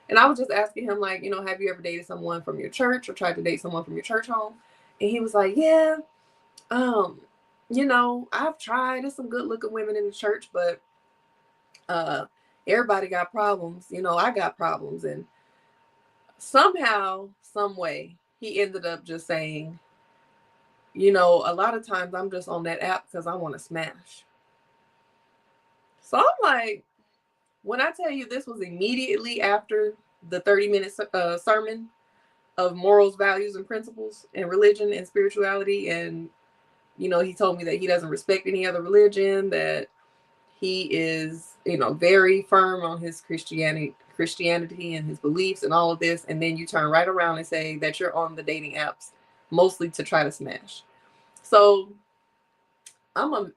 and I was just asking him, like, have you ever dated someone from your church or tried to date someone from your church home? And he was like, yeah, I've tried. There's some good looking women in the church, but everybody got problems. I got problems. And somehow, some way, he ended up just saying, a lot of times I'm just on that app because I want to smash. So I'm like, when I tell you this was immediately after the 30-minute sermon of morals, values, and principles, and religion and spirituality, and he told me that he doesn't respect any other religion, that he is, very firm on his Christianity and his beliefs and all of this. And then you turn right around and say that you're on the dating apps mostly to try to smash. So I'm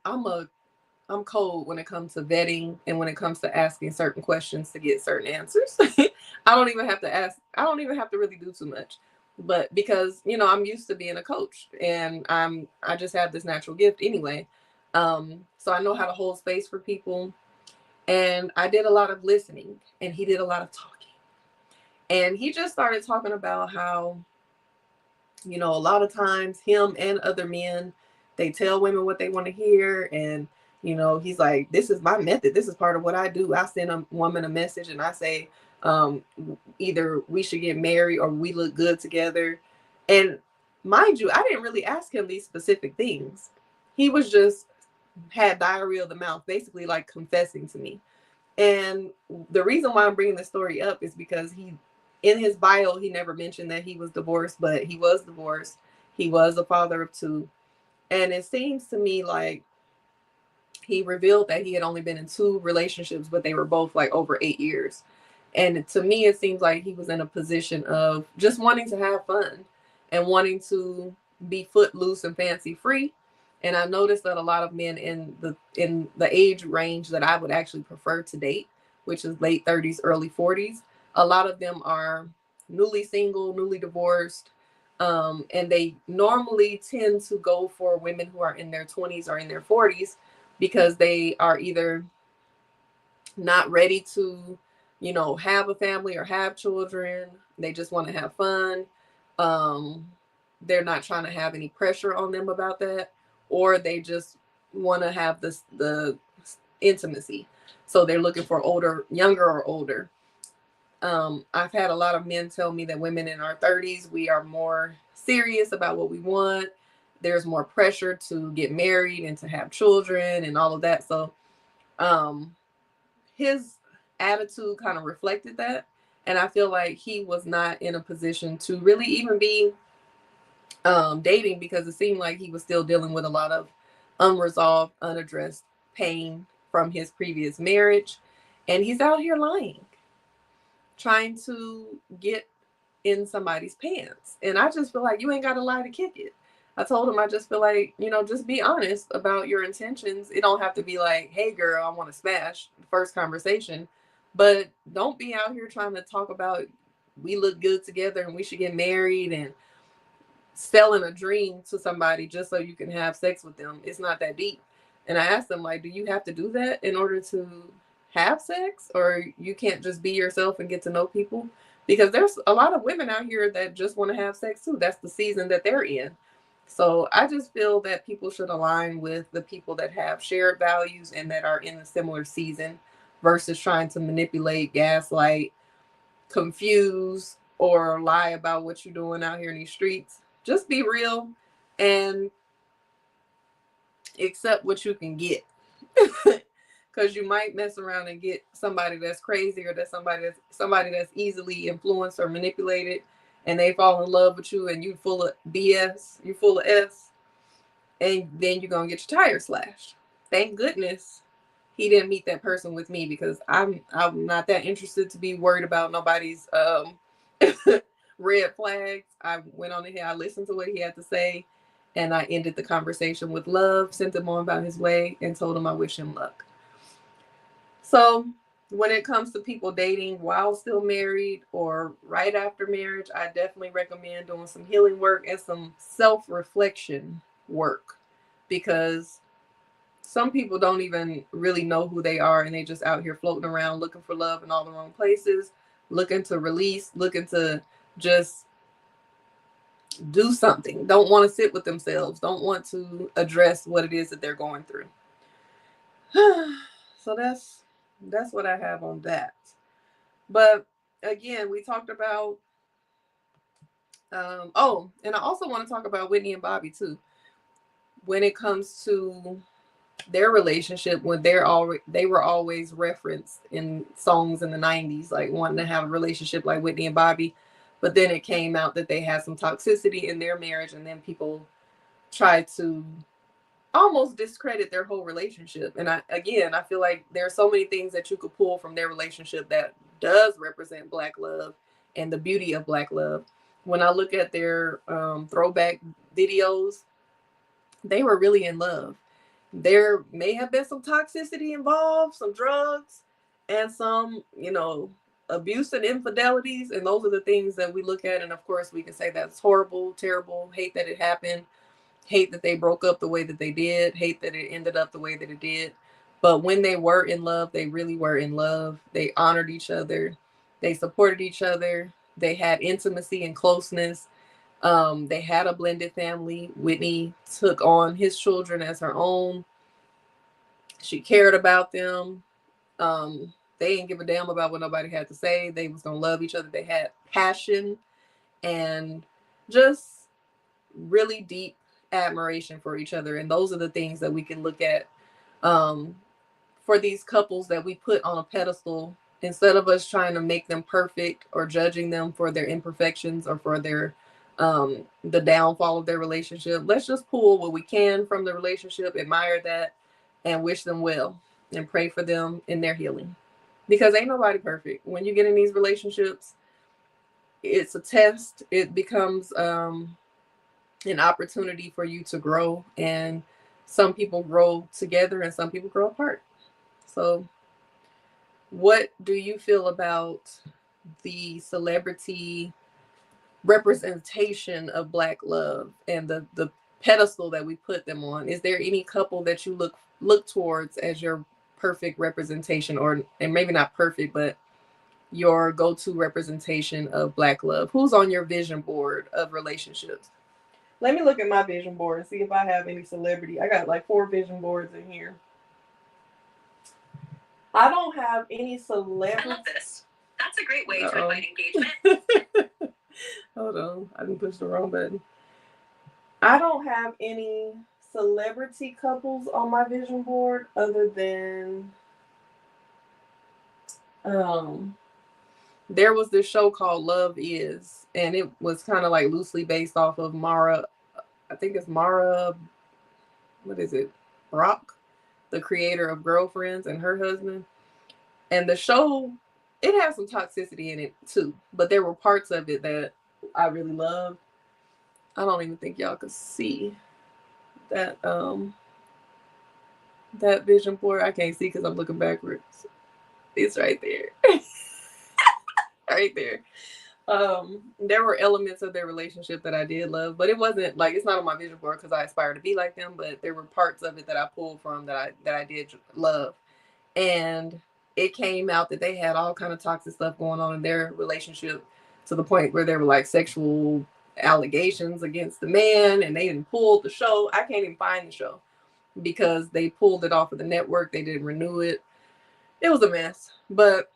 cold when it comes to vetting and when it comes to asking certain questions to get certain answers. I don't even have to ask. I don't even have to really do too much. But because, I'm used to being a coach, and I just have this natural gift anyway. So I know how to hold space for people. And I did a lot of listening, and he did a lot of talking. And he just started talking about how, a lot of times him and other men, they tell women what they want to hear. And, he's like, this is my method. This is part of what I do. I send a woman a message and I say, either we should get married or we look good together. And mind you, I didn't really ask him these specific things. He was just had diarrhea of the mouth, basically like confessing to me. And the reason why I'm bringing this story up is because in his bio, he never mentioned that he was divorced, but he was divorced. He was a father of 2. And it seems to me like he revealed that he had only been in 2 relationships, but they were both like over 8 years. And to me, it seems like he was in a position of just wanting to have fun and wanting to be footloose and fancy free. And I noticed that a lot of men in the age range that I would actually prefer to date, which is late 30s, early 40s, a lot of them are newly single, newly divorced, and they normally tend to go for women who are in their 20s or in their 40s because they are either not ready to, have a family or have children. They just want to have fun. They're not trying to have any pressure on them about that, or they just want to have the intimacy. So they're looking for younger or older. I've had a lot of men tell me that women in our 30s, we are more serious about what we want. There's more pressure to get married and to have children and all of that. So his attitude kind of reflected that. And I feel like he was not in a position to really even be dating, because it seemed like he was still dealing with a lot of unresolved, unaddressed pain from his previous marriage. And he's out here lying, trying to get in somebody's pants. And I just feel like you ain't got to lie to kick it. I told him, I just feel like, just be honest about your intentions. It don't have to be like, hey girl, I want to smash, the first conversation. But don't be out here trying to talk about we look good together and we should get married and selling a dream to somebody just so you can have sex with them. It's not that deep. And I asked him, like, do you have to do that in order to have sex, or you can't just be yourself and get to know people? Because there's a lot of women out here that just want to have sex too. That's the season that they're in. So I just feel that people should align with the people that have shared values and that are in a similar season, versus trying to manipulate, gaslight, confuse, or lie about what you're doing out here in these streets. Just be real and accept what you can get. because you might mess around and get somebody that's crazy, or that's somebody that's easily influenced or manipulated, and they fall in love with you, and you full of BS, you full of S, and then you're gonna get your tires slashed. Thank goodness he didn't meet that person with me, because I'm not that interested to be worried about nobody's red flags. I went on ahead, I listened to what he had to say, and I ended the conversation with love, sent him on about his way, and told him I wish him luck. So when it comes to people dating while still married or right after marriage, I definitely recommend doing some healing work and some self-reflection work, because some people don't even really know who they are, and they just out here floating around looking for love in all the wrong places, looking to release, looking to just do something, don't want to sit with themselves, don't want to address what it is that they're going through. So that's what I have on that. But again, we talked about and I also want to talk about Whitney and Bobby too. When it comes to their relationship, when they were always referenced in songs in the 90s, like wanting to have a relationship like Whitney and Bobby. But then it came out that they had some toxicity in their marriage, and then people tried to almost discredit their whole relationship. And I feel like there are so many things that you could pull from their relationship that does represent Black love and the beauty of Black love. When I look at their throwback videos, they were really in love. There may have been some toxicity involved, some drugs, and some, abuse and infidelities. And those are the things that we look at. And of course, we can say that's horrible, terrible, hate that it happened, hate that they broke up the way that they did, hate that it ended up the way that it did. But when they were in love, they really were in love. They honored each other. They supported each other. They had intimacy and closeness. They had a blended family. Whitney took on his children as her own. She cared about them. They didn't give a damn about what nobody had to say. They was gonna love each other. They had passion and just really deep admiration for each other. And those are the things that we can look at for these couples that we put on a pedestal, instead of us trying to make them perfect or judging them for their imperfections or for their the downfall of their relationship. Let's just pull what we can from the relationship, admire that, and wish them well and pray for them in their healing. Because ain't nobody perfect. When you get in these relationships, it's a test. It becomes an opportunity for you to grow. And some people grow together and some people grow apart. So what do you feel about the celebrity representation of Black love and the pedestal that we put them on? Is there any couple that you look towards as your perfect representation, and maybe not perfect, but your go-to representation of Black love? Who's on your vision board of relationships? Let me look at my vision board and see if I have any celebrity. I got like 4 vision boards in here. I don't have any celebrity. I love this. That's a great way to invite engagement. Hold on, I didn't push the wrong button. I don't have any celebrity couples on my vision board other than there was this show called Love Is, and it was kind of like loosely based off of Mara. I think it's Mara, what is it, Brock, the creator of Girlfriends, and her husband. And the show, it has some toxicity in it too, but there were parts of it that I really loved. I don't even think y'all could see that that vision board. I can't see because I'm looking backwards. It's right there. Right there. There were elements of their relationship that I did love, but it wasn't like, it's not on my vision board because I aspire to be like them, but there were parts of it that I pulled from that I did love. And it came out that they had all kind of toxic stuff going on in their relationship, to the point where there were like sexual allegations against the man, and they didn't pull the show. I can't even find the show because they pulled it off of the network. They didn't renew it. It was a mess. But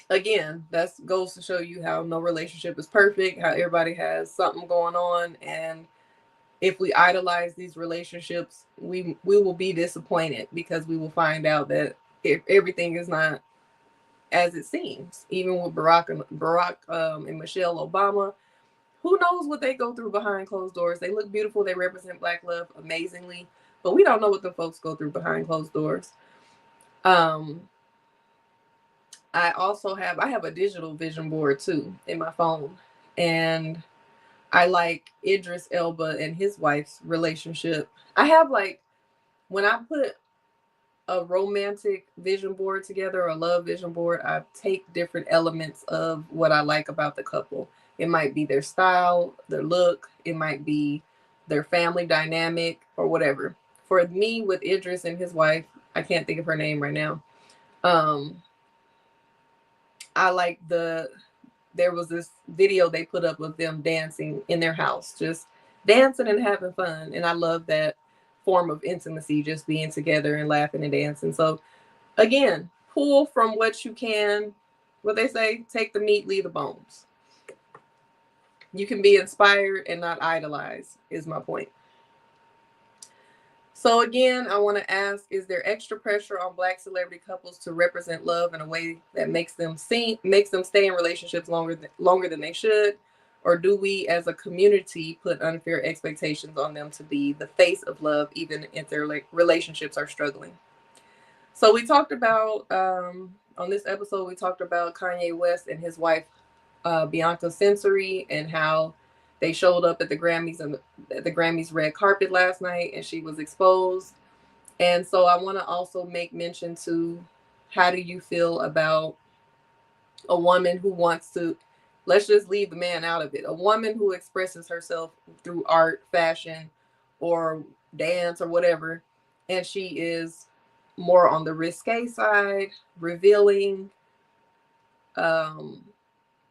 again, that goes to show you how no relationship is perfect, how everybody has something going on, and if we idolize these relationships, we will be disappointed because we will find out that if everything is not as it seems. Even with Barack and Michelle Obama, who knows what they go through behind closed doors? They look beautiful. They represent Black love amazingly, but we don't know what the folks go through behind closed doors. I have a digital vision board too in my phone, and I like Idris Elba and his wife's relationship. I have like, when I put a romantic vision board together, or a love vision board, I take different elements of what I like about the couple. It might be their style, their look, it might be their family dynamic, or whatever. For me, with Idris and his wife, I can't think of her name right now. I like there was this video they put up of them dancing in their house, just dancing and having fun. And I love that form of intimacy, just being together and laughing and dancing. So again, pull from what you can. What they say, take the meat, leave the bones. You can be inspired and not idolize, is my point. So again, I want to ask, is there extra pressure on Black celebrity couples to represent love in a way that makes them stay in relationships longer than they should? Or do we as a community put unfair expectations on them to be the face of love, even if their relationships are struggling? So we talked about, on this episode, we talked about Kanye West and his wife, Bianca Censori, and how they showed up at the Grammys and the Grammys red carpet last night, and she was exposed. And so I want to also make mention to, how do you feel about a woman who wants to, let's just leave the man out of it, a woman who expresses herself through art, fashion, or dance or whatever, and she is more on the risque side, revealing,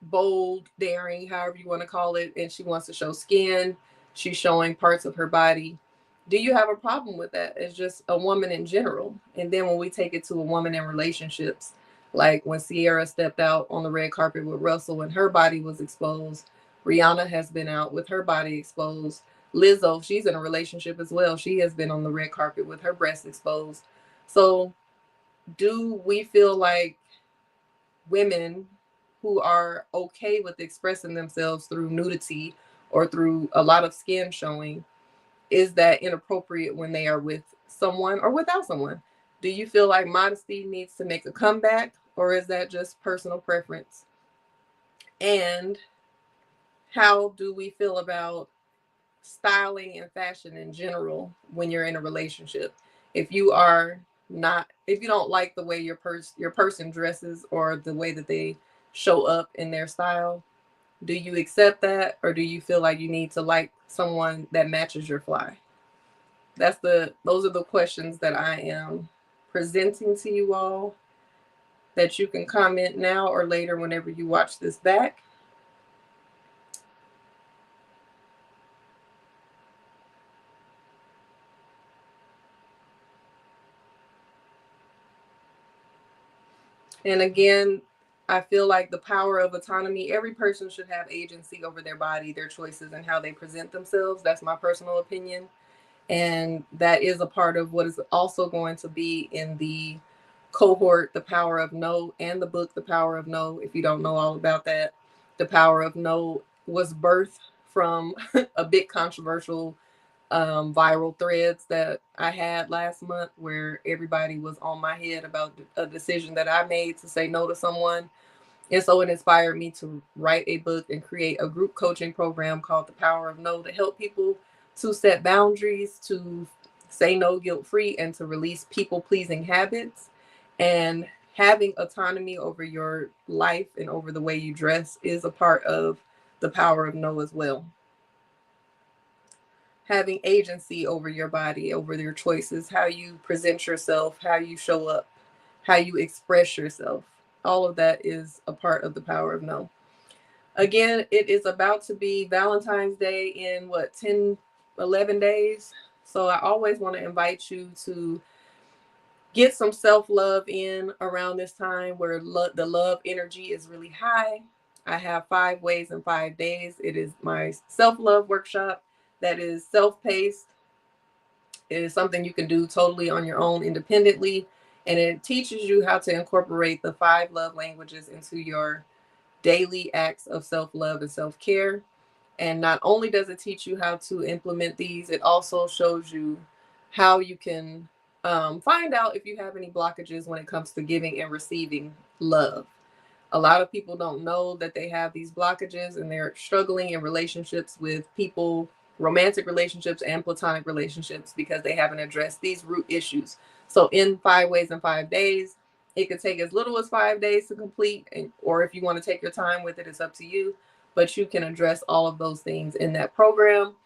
bold, daring, however you want to call it, and she wants to show skin, she's showing parts of her body. Do you have a problem with that as just a woman in general? And then when we take it to a woman in relationships, like when Sierra stepped out on the red carpet with Russell and her body was exposed, Rihanna has been out with her body exposed. Lizzo, she's in a relationship as well. She has been on the red carpet with her breasts exposed. So do we feel like women who are okay with expressing themselves through nudity or through a lot of skin showing, is that inappropriate when they are with someone or without someone? Do you feel like modesty needs to make a comeback, or is that just personal preference? And how do we feel about styling and fashion in general when you're in a relationship? If you don't like the way your person dresses, or the way that they show up in their style, do you accept that, or do you feel like you need to like someone that matches your fly? Those are the questions that I am presenting to you all, that you can comment now or later whenever you watch this back. And again, I feel like the power of autonomy, every person should have agency over their body, their choices, and how they present themselves. That's my personal opinion. And that is a part of what is also going to be in the cohort, The Power of No, and the book, The Power of No. If you don't know all about that, The Power of No was birthed from a bit controversial viral threads that I had last month, where everybody was on my head about a decision that I made to say no to someone. And so it inspired me to write a book and create a group coaching program called The Power of No, to help people to set boundaries, to say no guilt-free, and to release people-pleasing habits. And having autonomy over your life and over the way you dress is a part of The Power of No as well. Having agency over your body, over your choices, how you present yourself, how you show up, how you express yourself. All of that is a part of The Power of No. Again, it is about to be Valentine's Day in 10, 11 days. So I always want to invite you to get some self-love in around this time, where the love energy is really high. I have 5 ways in 5 days. It is my self-love workshop that is self-paced. It is something you can do totally on your own independently. And it teaches you how to incorporate the 5 love languages into your daily acts of self-love and self-care. And not only does it teach you how to implement these, it also shows you how you can find out if you have any blockages when it comes to giving and receiving love. A lot of people don't know that they have these blockages and they're struggling in relationships with people, romantic relationships and platonic relationships, because they haven't addressed these root issues. So in 5 ways in 5 days, it could take as little as 5 days to complete, or if you want to take your time with it, it's up to you. But you can address all of those things in that program.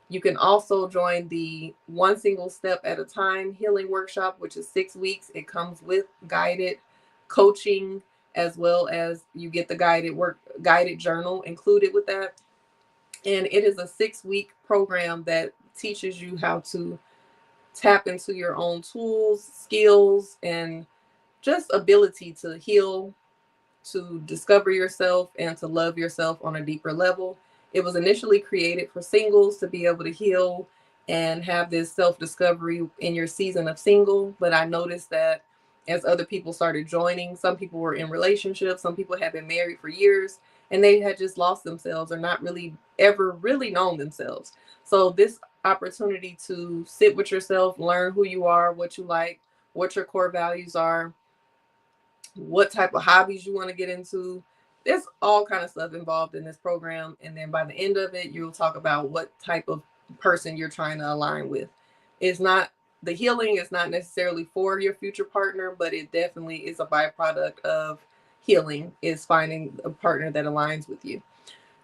You can also join the One Single Step at a Time healing workshop, which is 6 weeks. It comes with guided coaching, as well as you get the guided journal included with that. And it is a 6-week program that teaches you how to tap into your own tools, skills, and just ability to heal, to discover yourself, and to love yourself on a deeper level. It was initially created for singles to be able to heal and have this self-discovery in your season of single. But I noticed that as other people started joining, some people were in relationships, some people had been married for years, and they had just lost themselves or not really ever really known themselves. So this opportunity to sit with yourself, learn who you are, what you like, what your core values are, what type of hobbies you want to get into. There's all kind of stuff involved in this program. And then by the end of it, you'll talk about what type of person you're trying to align with. It's not, the healing is not necessarily for your future partner, but it definitely is a byproduct of healing, is finding a partner that aligns with you.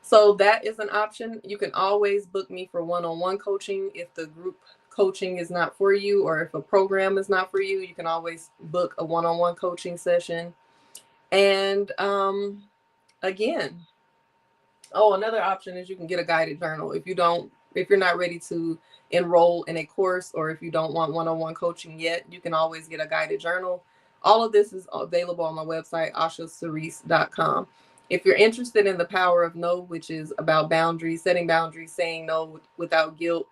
So that is an option. You can always book me for one-on-one coaching if the group coaching is not for you, or if a program is not for you. You can always book a one-on-one coaching session. And again, another option is you can get a guided journal. If you're not ready to enroll in a course, or if you don't want one-on-one coaching yet, you can always get a guided journal. All of this is available on my website, oshacerese.com. If you're interested in the power of no, which is about boundaries, setting boundaries, saying no without guilt,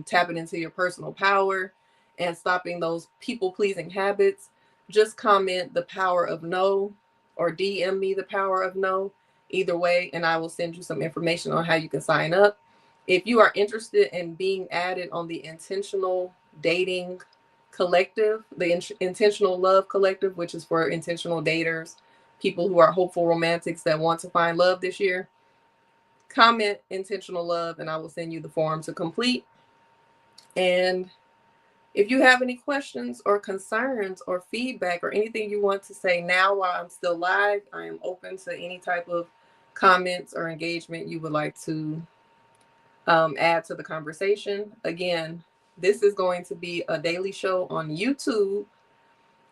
tapping into your personal power and stopping those people-pleasing habits, just comment the power of no, or DM me the power of no, either way, and I will send you some information on how you can sign up. If you are interested in being added on the Intentional Dating Collective, the Intentional Love Collective, which is for intentional daters, people who are hopeful romantics that want to find love this year, comment Intentional Love and I will send you the form to complete. And if you have any questions or concerns or feedback or anything you want to say now while I'm still live, I am open to any type of comments or engagement you would like to add to the conversation. Again, this is going to be a daily show on YouTube.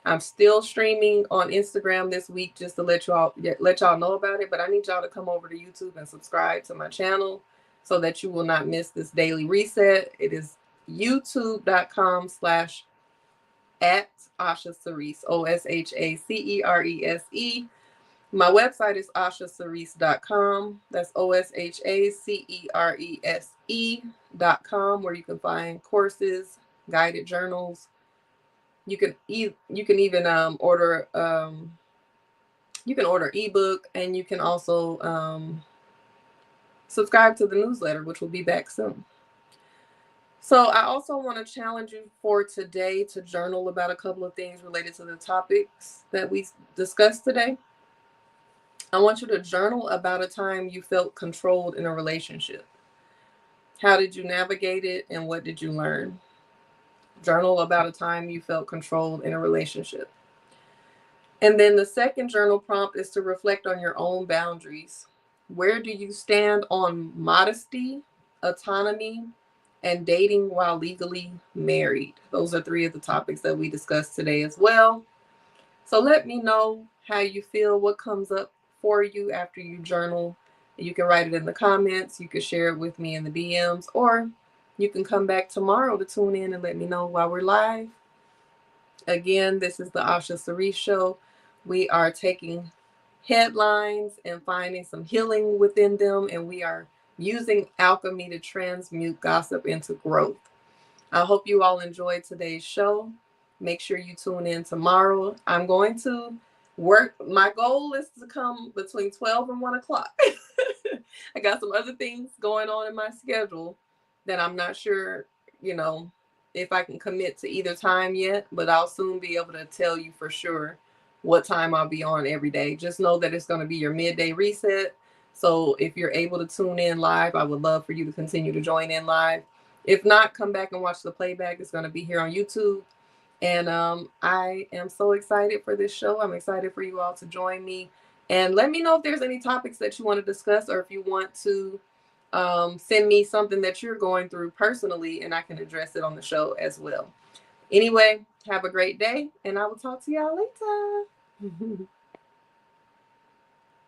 I'm still streaming on Instagram this week just to let y'all know about it. But I need y'all to come over to YouTube and subscribe to my channel so that you will not miss this daily reset. It is youtube.com/@Osha Cerese, OSHACERESE. My website is oshacerese.com. That's OSHACERESE.com, where you can find courses, guided journals. You can even order ebook, and you can also subscribe to the newsletter, which will be back soon. So I also want to challenge you for today to journal about a couple of things related to the topics that we discussed today. I want you to journal about a time you felt controlled in a relationship. How did you navigate it, and what did you learn? Journal about a time you felt controlled in a relationship. And then the second journal prompt is to reflect on your own boundaries. Where do you stand on modesty, autonomy, and dating while legally married? Those are 3 of the topics that we discussed today as well. So let me know how you feel, what comes up for you after you journal. You can write it in the comments. You can share it with me in the DMs, or you can come back tomorrow to tune in and let me know while we're live. Again, this is the Osha Cerese Show. We are taking headlines and finding some healing within them, and we are using alchemy to transmute gossip into growth. I hope you all enjoyed today's show. Make sure you tune in tomorrow. I'm going to work. My goal is to come between 12 and 1 o'clock. I got some other things going on in my schedule that I'm not sure, if I can commit to either time yet, but I'll soon be able to tell you for sure what time I'll be on every day. Just know that it's going to be your midday reset. So if you're able to tune in live, I would love for you to continue to join in live. If not, come back and watch the playback. It's going to be here on YouTube. And I am so excited for this show. I'm excited for you all to join me. And let me know if there's any topics that you want to discuss, or if you want to send me something that you're going through personally, and I can address it on the show as well. Anyway, have a great day, and I will talk to y'all later.